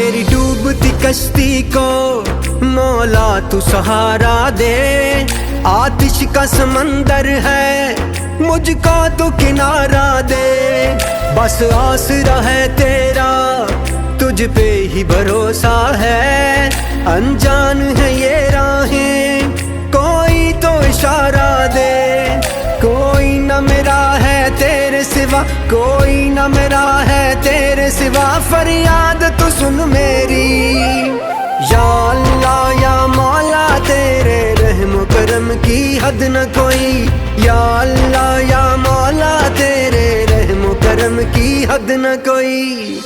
मेरी डूबती कश्ती को मौला तू सहारा दे। आतिश का समंदर है, मुझको तू किनारा दे। बस आसरा है तेरा, तुझ पे ही भरोसा है। अनजान है ये राहें, कोई तो इशारा दे। कोई न मेरा है तेरे सिवा, कोई न मेरा है तेरे सिवा। फरियाद तू सुन मेरी, या अल्लाह या मौला तेरे रहम करम की हद न कोई। या अल्लाह या मौला तेरे रहम करम की हद न कोई।